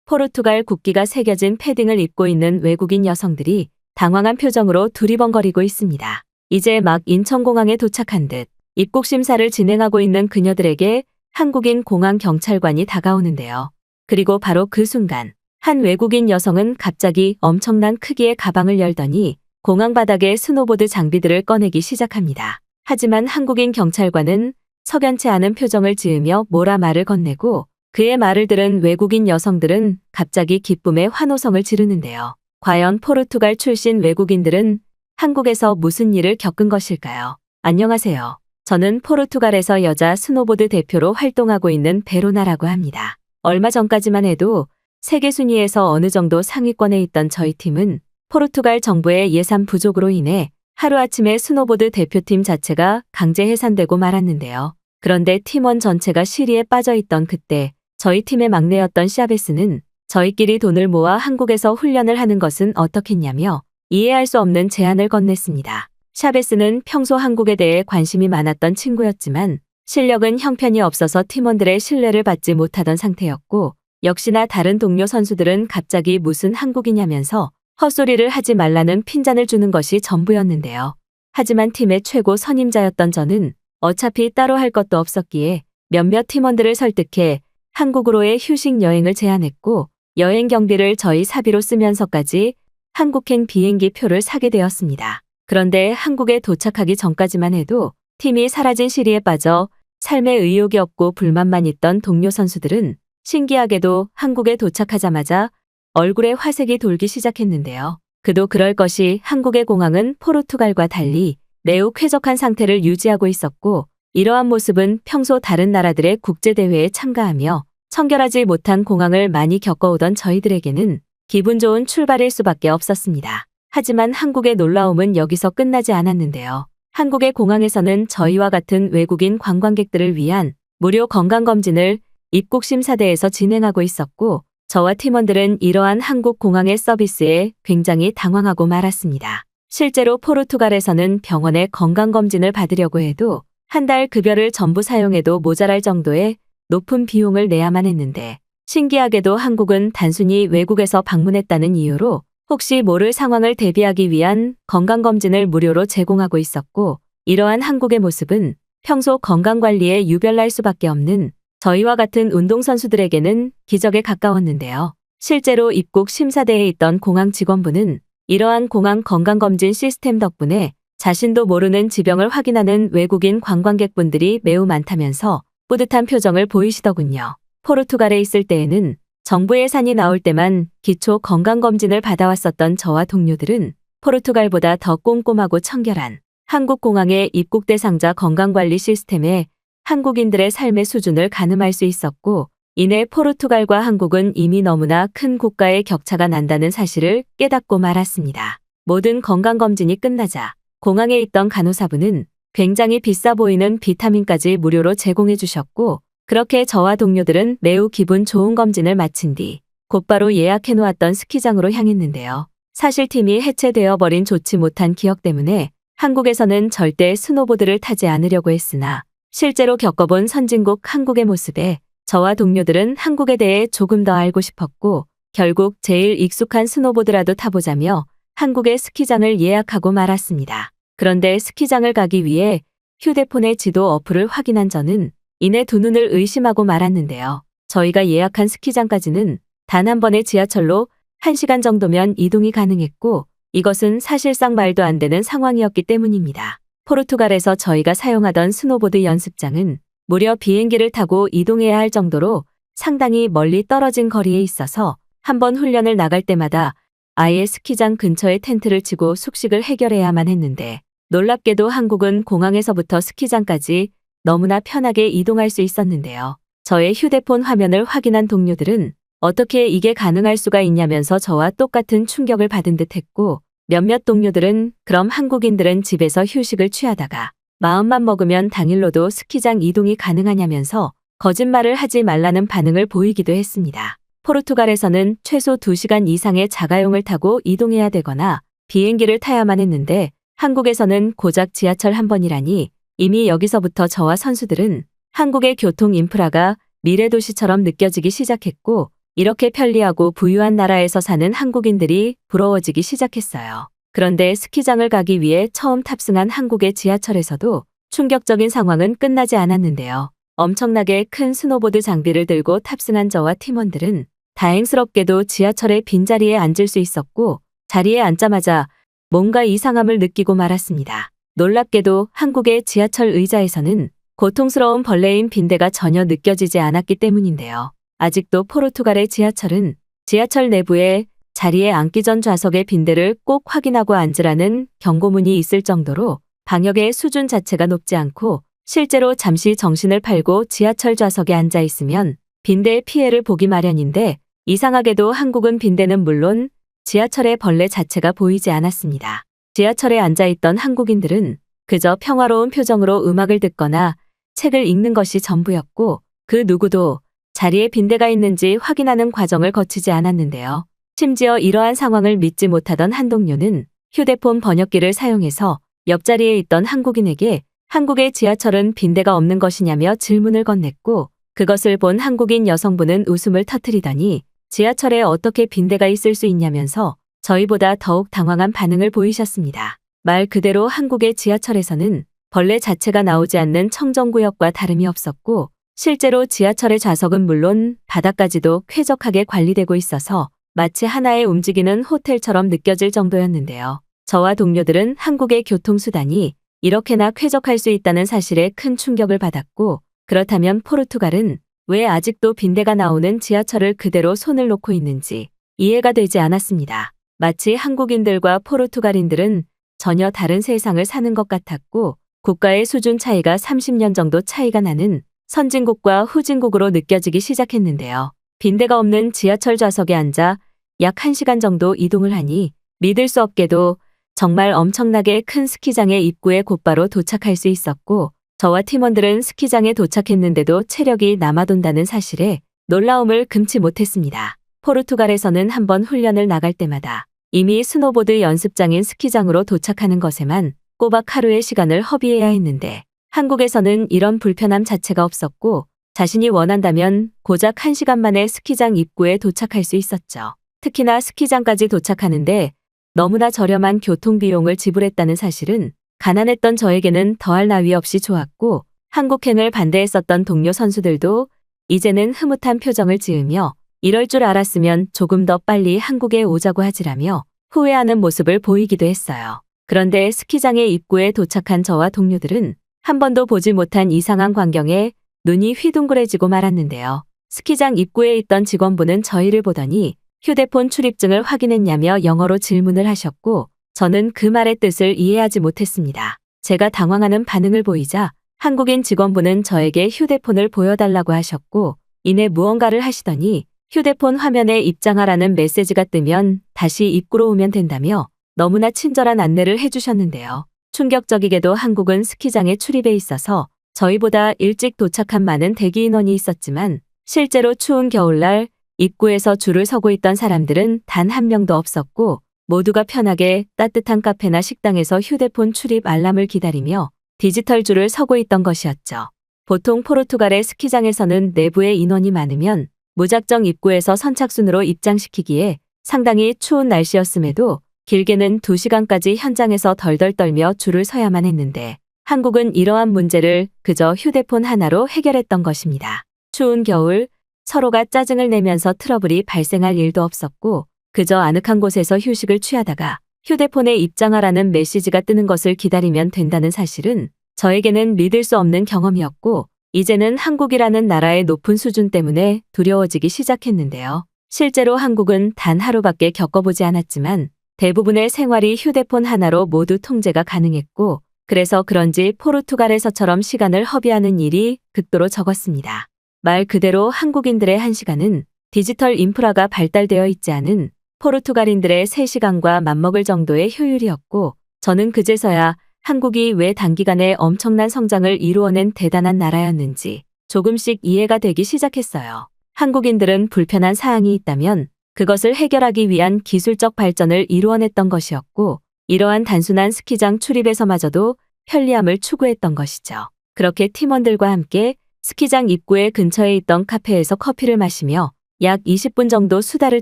포르투갈 국기가 새겨진 패딩을 입고 있는 외국인 여성들이 당황한 표정으로 두리번거리고 있습니다. 이제 막 인천공항에 도착한 듯 입국 심사를 진행하고 있는 그녀들에게 한국인 공항 경찰관이 다가오는데요. 그리고 바로 그 순간 한 외국인 여성은 갑자기 엄청난 크기의 가방을 열더니 공항 바닥에 스노보드 장비들을 꺼내기 시작합니다. 하지만 한국인 경찰관은 석연치 않은 표정을 지으며 뭐라 말을 건네고 그의 말을 들은 외국인 여성들은 갑자기 기쁨의 환호성을 지르는데요. 과연 포르투갈 출신 외국인들은 한국에서 무슨 일을 겪은 것일까요? 안녕하세요. 저는 포르투갈에서 여자 스노보드 대표로 활동하고 있는 베로나라고 합니다. 얼마 전까지만 해도 세계 순위에서 어느 정도 상위권에 있던 저희 팀은 포르투갈 정부의 예산 부족으로 인해 하루아침에 스노보드 대표팀 자체가 강제 해산되고 말았는데요. 그런데 팀원 전체가 시리에 빠져있던 그때 저희 팀의 막내였던 샤베스는 저희끼리 돈을 모아 한국에서 훈련을 하는 것은 어떻겠냐며 이해할 수 없는 제안을 건넸습니다. 샤베스는 평소 한국에 대해 관심이 많았던 친구였지만 실력은 형편이 없어서 팀원들의 신뢰를 받지 못하던 상태였고 역시나 다른 동료 선수들은 갑자기 무슨 한국이냐면서 헛소리를 하지 말라는 핀잔을 주는 것이 전부였는데요. 하지만 팀의 최고 선임자였던 저는 어차피 따로 할 것도 없었기에 몇몇 팀원들을 설득해 한국으로의 휴식 여행을 제안했고 여행 경비를 저희 사비로 쓰면서까지 한국행 비행기 표를 사게 되었습니다. 그런데 한국에 도착하기 전까지만 해도 팀이 사라진 시리에 빠져 삶에 의욕이 없고 불만만 있던 동료 선수들은 신기하게도 한국에 도착하자마자 얼굴에 화색이 돌기 시작했는데요. 그도 그럴 것이 한국의 공항은 포르투갈과 달리 매우 쾌적한 상태를 유지하고 있었고 이러한 모습은 평소 다른 나라들의 국제대회에 참가하며 청결하지 못한 공항을 많이 겪어오던 저희들에게는 기분 좋은 출발일 수밖에 없었습니다. 하지만 한국의 놀라움은 여기서 끝나지 않았는데요. 한국의 공항에서는 저희와 같은 외국인 관광객들을 위한 무료 건강검진을 입국 심사대에서 진행하고 있었고 저와 팀원들은 이러한 한국 공항의 서비스에 굉장히 당황하고 말았습니다. 실제로 포르투갈에서는 병원에 건강검진을 받으려고 해도 한 달 급여를 전부 사용해도 모자랄 정도의 높은 비용을 내야만 했는데 신기하게도 한국은 단순히 외국에서 방문했다는 이유로 혹시 모를 상황을 대비하기 위한 건강검진을 무료로 제공하고 있었고 이러한 한국의 모습은 평소 건강관리에 유별날 수밖에 없는 저희와 같은 운동선수들에게는 기적에 가까웠는데요. 실제로 입국 심사대에 있던 공항 직원분은 이러한 공항 건강검진 시스템 덕분에 자신도 모르는 지병을 확인하는 외국인 관광객분들이 매우 많다면서 뿌듯한 표정을 보이시더군요. 포르투갈에 있을 때에는 정부 예산이 나올 때만 기초 건강검진을 받아왔었던 저와 동료들은 포르투갈보다 더 꼼꼼하고 청결한 한국 공항의 입국 대상자 건강관리 시스템에 한국인들의 삶의 수준을 가늠할 수 있었고 이내 포르투갈과 한국은 이미 너무나 큰 국가의 격차가 난다는 사실을 깨닫고 말았습니다. 모든 건강검진이 끝나자 공항에 있던 간호사분은 굉장히 비싸 보이는 비타민까지 무료로 제공해 주셨고 그렇게 저와 동료들은 매우 기분 좋은 검진을 마친 뒤 곧바로 예약해 놓았던 스키장으로 향했는데요. 사실 팀이 해체되어 버린 좋지 못한 기억 때문에 한국에서는 절대 스노보드를 타지 않으려고 했으나 실제로 겪어본 선진국 한국의 모습에 저와 동료들은 한국에 대해 조금 더 알고 싶었고 결국 제일 익숙한 스노보드라도 타보자며 한국의 스키장을 예약하고 말았습니다. 그런데 스키장을 가기 위해 휴대폰의 지도 어플을 확인한 저는 이내 두 눈을 의심하고 말았는데요. 저희가 예약한 스키장까지는 단 한 번의 지하철로 1시간 정도면 이동이 가능했고 이것은 사실상 말도 안 되는 상황이었기 때문입니다. 포르투갈에서 저희가 사용하던 스노보드 연습장은 무려 비행기를 타고 이동해야 할 정도로 상당히 멀리 떨어진 거리에 있어서 한번 훈련을 나갈 때마다 아예 스키장 근처에 텐트를 치고 숙식을 해결해야만 했는데 놀랍게도 한국은 공항에서부터 스키장까지 너무나 편하게 이동할 수 있었는데요. 저의 휴대폰 화면을 확인한 동료들은 어떻게 이게 가능할 수가 있냐면서 저와 똑같은 충격을 받은 듯 했고 몇몇 동료들은 그럼 한국인들은 집에서 휴식을 취하다가 마음만 먹으면 당일로도 스키장 이동이 가능하냐면서 거짓말을 하지 말라는 반응을 보이기도 했습니다. 포르투갈에서는 최소 2시간 이상의 자가용을 타고 이동해야 되거나 비행기를 타야만 했는데 한국에서는 고작 지하철 한 번이라니 이미 여기서부터 저와 선수들은 한국의 교통 인프라가 미래도시처럼 느껴지기 시작했고 이렇게 편리하고 부유한 나라에서 사는 한국인들이 부러워지기 시작했어요. 그런데 스키장을 가기 위해 처음 탑승한 한국의 지하철에서도 충격적인 상황은 끝나지 않았는데요. 엄청나게 큰 스노보드 장비를 들고 탑승한 저와 팀원들은 다행스럽게도 지하철의 빈자리에 앉을 수 있었고 자리에 앉자마자 뭔가 이상함을 느끼고 말았습니다. 놀랍게도 한국의 지하철 의자에서는 고통스러운 벌레인 빈대가 전혀 느껴지지 않았기 때문인데요. 아직도 포르투갈의 지하철은 지하철 내부에 자리에 앉기 전 좌석의 빈대를 꼭 확인하고 앉으라는 경고문이 있을 정도로 방역의 수준 자체가 높지 않고 실제로 잠시 정신을 팔고 지하철 좌석에 앉아 있으면 빈대의 피해를 보기 마련인데 이상하게도 한국은 빈대는 물론 지하철의 벌레 자체가 보이지 않았습니다. 지하철에 앉아있던 한국인들은 그저 평화로운 표정으로 음악을 듣거나 책을 읽는 것이 전부였고 그 누구도 자리에 빈대가 있는지 확인하는 과정을 거치지 않았는데요. 심지어 이러한 상황을 믿지 못하던 한 동료는 휴대폰 번역기를 사용해서 옆자리에 있던 한국인에게 한국의 지하철은 빈대가 없는 것이냐며 질문을 건넸고 그것을 본 한국인 여성분은 웃음을 터뜨리더니 지하철에 어떻게 빈대가 있을 수 있냐면서 저희보다 더욱 당황한 반응을 보이셨습니다. 말 그대로 한국의 지하철에서는 벌레 자체가 나오지 않는 청정구역과 다름이 없었고 실제로 지하철의 좌석은 물론 바닥까지도 쾌적하게 관리되고 있어서 마치 하나의 움직이는 호텔처럼 느껴질 정도였는데요. 저와 동료들은 한국의 교통수단이 이렇게나 쾌적할 수 있다는 사실에 큰 충격을 받았고 그렇다면 포르투갈은 왜 아직도 빈대가 나오는 지하철을 그대로 손을 놓고 있는지 이해가 되지 않았습니다. 마치 한국인들과 포르투갈인들은 전혀 다른 세상을 사는 것 같았고 국가의 수준 차이가 30년 정도 차이가 나는 선진국과 후진국으로 느껴지기 시작했는데요. 빈대가 없는 지하철 좌석에 앉아 약 1시간 정도 이동을 하니 믿을 수 없게도 정말 엄청나게 큰 스키장의 입구에 곧바로 도착할 수 있었고 저와 팀원들은 스키장에 도착했는데도 체력이 남아돈다는 사실에 놀라움을 금치 못했습니다. 포르투갈에서는 한번 훈련을 나갈 때마다 이미 스노보드 연습장인 스키장으로 도착하는 것에만 꼬박 하루의 시간을 허비해야 했는데 한국에서는 이런 불편함 자체가 없었고 자신이 원한다면 고작 1시간 만에 스키장 입구에 도착할 수 있었죠. 특히나 스키장까지 도착하는데 너무나 저렴한 교통비용을 지불했다는 사실은 가난했던 저에게는 더할 나위 없이 좋았고 한국행을 반대했었던 동료 선수들도 이제는 흐뭇한 표정을 지으며 이럴 줄 알았으면 조금 더 빨리 한국에 오자고 하지라며 후회하는 모습을 보이기도 했어요. 그런데 스키장의 입구에 도착한 저와 동료들은 한 번도 보지 못한 이상한 광경에 눈이 휘둥그레지고 말았는데요. 스키장 입구에 있던 직원분은 저희를 보더니 휴대폰 출입증을 확인했냐며 영어로 질문을 하셨고 저는 그 말의 뜻을 이해하지 못했습니다. 제가 당황하는 반응을 보이자 한국인 직원분은 저에게 휴대폰을 보여달라고 하셨고 이내 무언가를 하시더니 휴대폰 화면에 입장하라는 메시지가 뜨면 다시 입구로 오면 된다며 너무나 친절한 안내를 해주셨는데요. 충격적이게도 한국은 스키장에 출입에 있어서 저희보다 일찍 도착한 많은 대기 인원이 있었지만 실제로 추운 겨울날 입구에서 줄을 서고 있던 사람들은 단 한 명도 없었고 모두가 편하게 따뜻한 카페나 식당에서 휴대폰 출입 알람을 기다리며 디지털 줄을 서고 있던 것이었죠. 보통 포르투갈의 스키장에서는 내부에 인원이 많으면 무작정 입구에서 선착순으로 입장시키기에 상당히 추운 날씨였음에도 길게는 2시간까지 현장에서 덜덜 떨며 줄을 서야만 했는데 한국은 이러한 문제를 그저 휴대폰 하나로 해결했던 것입니다. 추운 겨울 서로가 짜증을 내면서 트러블이 발생할 일도 없었고 그저 아늑한 곳에서 휴식을 취하다가 휴대폰에 입장하라는 메시지가 뜨는 것을 기다리면 된다는 사실은 저에게는 믿을 수 없는 경험이었고 이제는 한국이라는 나라의 높은 수준 때문에 두려워지기 시작했는데요. 실제로 한국은 단 하루밖에 겪어보지 않았지만 대부분의 생활이 휴대폰 하나로 모두 통제가 가능했고 그래서 그런지 포르투갈에서처럼 시간을 허비하는 일이 극도로 적었습니다. 말 그대로 한국인들의 1시간은 디지털 인프라가 발달되어 있지 않은 포르투갈인들의 3시간과 맞먹을 정도의 효율이었고 저는 그제서야 한국이 왜 단기간에 엄청난 성장을 이루어낸 대단한 나라였는지 조금씩 이해가 되기 시작했어요. 한국인들은 불편한 사항이 있다면 그것을 해결하기 위한 기술적 발전을 이루어냈던 것이었고 이러한 단순한 스키장 출입에서마저도 편리함을 추구했던 것이죠. 그렇게 팀원들과 함께 스키장 입구에 근처에 있던 카페에서 커피를 마시며 약 20분 정도 수다를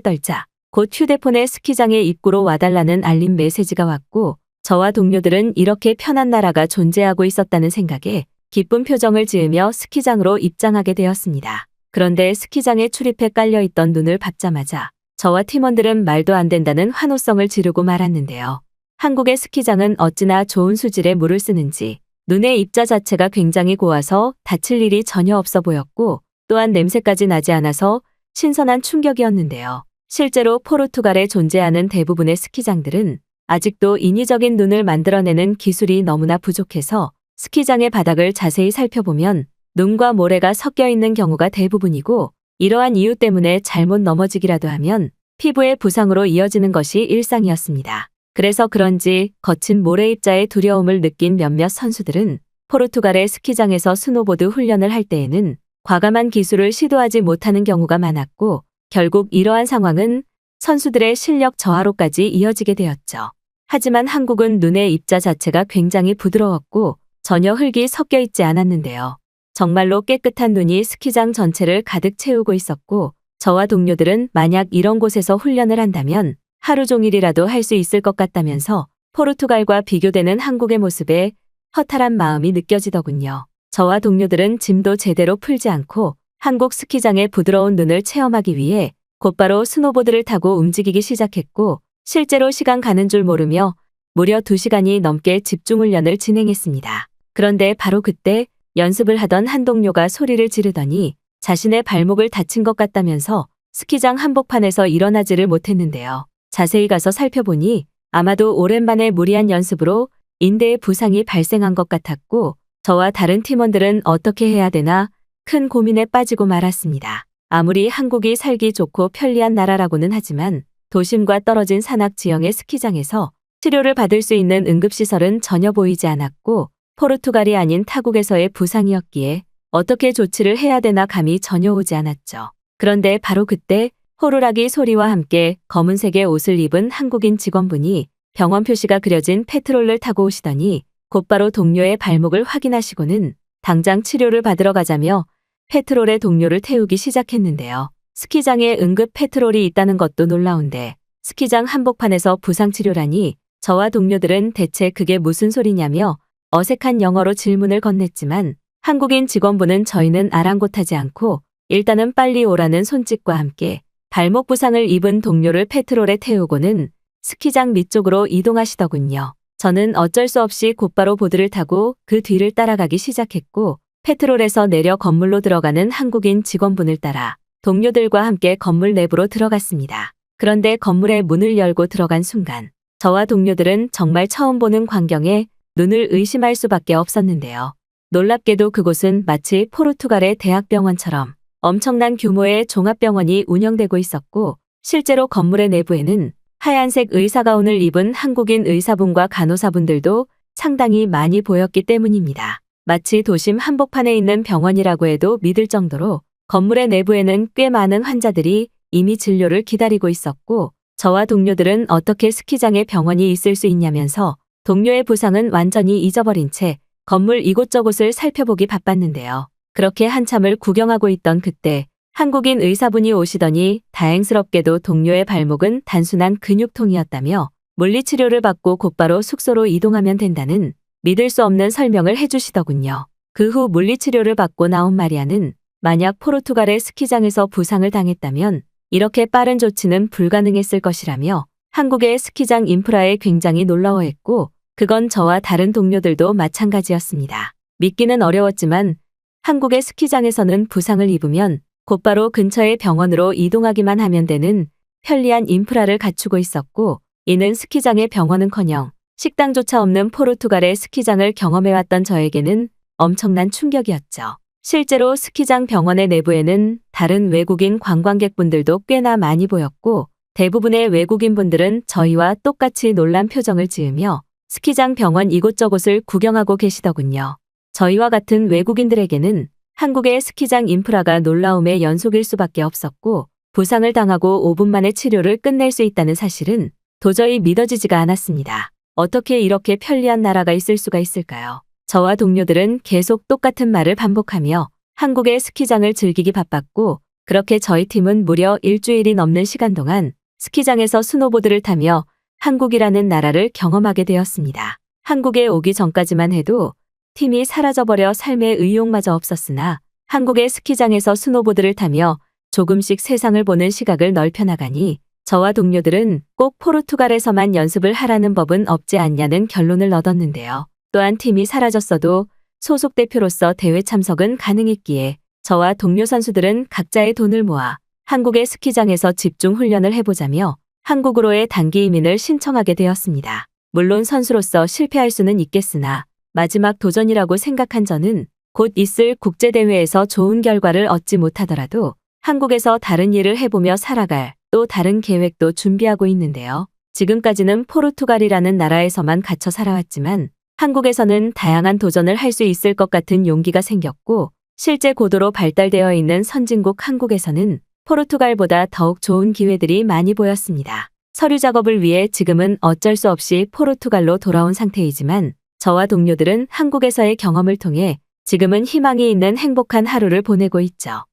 떨자 곧 휴대폰에 스키장의 입구로 와달라는 알림 메시지가 왔고 저와 동료들은 이렇게 편한 나라가 존재하고 있었다는 생각에 기쁜 표정을 지으며 스키장으로 입장하게 되었습니다. 그런데 스키장에 출입해 깔려있던 눈을 밟자마자 저와 팀원들은 말도 안 된다는 환호성을 지르고 말았는데요. 한국의 스키장은 어찌나 좋은 수질의 물을 쓰는지 눈의 입자 자체가 굉장히 고와서 다칠 일이 전혀 없어 보였고 또한 냄새까지 나지 않아서 신선한 충격이었는데요. 실제로 포르투갈에 존재하는 대부분의 스키장들은 아직도 인위적인 눈을 만들어내는 기술이 너무나 부족해서 스키장의 바닥을 자세히 살펴보면 눈과 모래가 섞여 있는 경우가 대부분이고 이러한 이유 때문에 잘못 넘어지기라도 하면 피부의 부상으로 이어지는 것이 일상이었습니다. 그래서 그런지 거친 모래 입자의 두려움을 느낀 몇몇 선수들은 포르투갈의 스키장에서 스노보드 훈련을 할 때에는 과감한 기술을 시도하지 못하는 경우가 많았고 결국 이러한 상황은 선수들의 실력 저하로까지 이어지게 되었죠. 하지만 한국은 눈의 입자 자체가 굉장히 부드러웠고 전혀 흙이 섞여 있지 않았는데요. 정말로 깨끗한 눈이 스키장 전체를 가득 채우고 있었고 저와 동료들은 만약 이런 곳에서 훈련을 한다면 하루 종일이라도 할 수 있을 것 같다면서 포르투갈과 비교되는 한국의 모습에 허탈한 마음이 느껴지더군요. 저와 동료들은 짐도 제대로 풀지 않고 한국 스키장의 부드러운 눈을 체험하기 위해 곧바로 스노보드를 타고 움직이기 시작했고 실제로 시간 가는 줄 모르며 무려 2시간이 넘게 집중훈련을 진행했습니다. 그런데 바로 그때 연습을 하던 한 동료가 소리를 지르더니 자신의 발목을 다친 것 같다면서 스키장 한복판에서 일어나지를 못했는데요. 자세히 가서 살펴보니 아마도 오랜만에 무리한 연습으로 인대에 부상이 발생한 것 같았고 저와 다른 팀원들은 어떻게 해야 되나 큰 고민에 빠지고 말았습니다. 아무리 한국이 살기 좋고 편리한 나라라고는 하지만 도심과 떨어진 산악 지형의 스키장에서 치료를 받을 수 있는 응급시설은 전혀 보이지 않았고 포르투갈이 아닌 타국에서의 부상이었기에 어떻게 조치를 해야 되나 감이 전혀 오지 않았죠. 그런데 바로 그때 호루라기 소리와 함께 검은색의 옷을 입은 한국인 직원분이 병원 표시가 그려진 페트롤을 타고 오시더니 곧바로 동료의 발목을 확인하시고는 당장 치료를 받으러 가자며 페트롤에 동료를 태우기 시작했는데요. 스키장에 응급 페트롤이 있다는 것도 놀라운데 스키장 한복판에서 부상치료라니 저와 동료들은 대체 그게 무슨 소리냐며 어색한 영어로 질문을 건넸지만 한국인 직원분은 저희는 아랑곳하지 않고 일단은 빨리 오라는 손짓과 함께 발목 부상을 입은 동료를 페트롤에 태우고는 스키장 밑쪽으로 이동하시더군요. 저는 어쩔 수 없이 곧바로 보드를 타고 그 뒤를 따라가기 시작했고 페트롤에서 내려 건물로 들어가는 한국인 직원분을 따라 동료들과 함께 건물 내부로 들어갔습니다. 그런데 건물의 문을 열고 들어간 순간 저와 동료들은 정말 처음 보는 광경에 눈을 의심할 수밖에 없었는데요. 놀랍게도 그곳은 마치 포르투갈의 대학병원처럼 엄청난 규모의 종합병원이 운영되고 있었고 실제로 건물의 내부에는 하얀색 의사가운을 입은 한국인 의사분과 간호사분들도 상당히 많이 보였기 때문입니다. 마치 도심 한복판에 있는 병원이라고 해도 믿을 정도로 건물의 내부에는 꽤 많은 환자들이 이미 진료를 기다리고 있었고 저와 동료들은 어떻게 스키장에 병원이 있을 수 있냐면서 동료의 부상은 완전히 잊어버린 채 건물 이곳저곳을 살펴보기 바빴는데요. 그렇게 한참을 구경하고 있던 그때 한국인 의사분이 오시더니 다행스럽게도 동료의 발목은 단순한 근육통이었다며 물리치료를 받고 곧바로 숙소로 이동하면 된다는 믿을 수 없는 설명을 해주시더군요. 그 후 물리치료를 받고 나온 마리아는 만약 포르투갈의 스키장에서 부상을 당했다면 이렇게 빠른 조치는 불가능했을 것이라며 한국의 스키장 인프라에 굉장히 놀라워했고 그건 저와 다른 동료들도 마찬가지였습니다. 믿기는 어려웠지만 한국의 스키장에서는 부상을 입으면 곧바로 근처의 병원으로 이동하기만 하면 되는 편리한 인프라를 갖추고 있었고 이는 스키장의 병원은커녕 식당조차 없는 포르투갈의 스키장을 경험해왔던 저에게는 엄청난 충격이었죠. 실제로 스키장 병원의 내부에는 다른 외국인 관광객분들도 꽤나 많이 보였고 대부분의 외국인분들은 저희와 똑같이 놀란 표정을 지으며 스키장 병원 이곳저곳을 구경하고 계시더군요. 저희와 같은 외국인들에게는 한국의 스키장 인프라가 놀라움의 연속일 수밖에 없었고 부상을 당하고 5분 만에 치료를 끝낼 수 있다는 사실은 도저히 믿어지지가 않았습니다. 어떻게 이렇게 편리한 나라가 있을 수가 있을까요? 저와 동료들은 계속 똑같은 말을 반복하며 한국의 스키장을 즐기기 바빴고 그렇게 저희 팀은 무려 일주일이 넘는 시간 동안 스키장에서 스노보드를 타며 한국이라는 나라를 경험하게 되었습니다. 한국에 오기 전까지만 해도 팀이 사라져버려 삶의 의욕마저 없었으나 한국의 스키장에서 스노보드를 타며 조금씩 세상을 보는 시각을 넓혀나가니 저와 동료들은 꼭 포르투갈에서만 연습을 하라는 법은 없지 않냐는 결론을 얻었는데요. 또한 팀이 사라졌어도 소속 대표로서 대회 참석은 가능했기에 저와 동료 선수들은 각자의 돈을 모아 한국의 스키장에서 집중 훈련을 해보자며 한국으로의 단기 이민을 신청하게 되었습니다. 물론 선수로서 실패할 수는 있겠으나 마지막 도전이라고 생각한 저는 곧 있을 국제대회에서 좋은 결과를 얻지 못하더라도 한국에서 다른 일을 해보며 살아갈 또 다른 계획도 준비하고 있는데요. 지금까지는 포르투갈이라는 나라에서만 갇혀 살아왔지만 한국에서는 다양한 도전을 할 수 있을 것 같은 용기가 생겼고 실제 고도로 발달되어 있는 선진국 한국에서는 포르투갈보다 더욱 좋은 기회들이 많이 보였습니다. 서류 작업을 위해 지금은 어쩔 수 없이 포르투갈로 돌아온 상태이지만 저와 동료들은 한국에서의 경험을 통해 지금은 희망이 있는 행복한 하루를 보내고 있죠.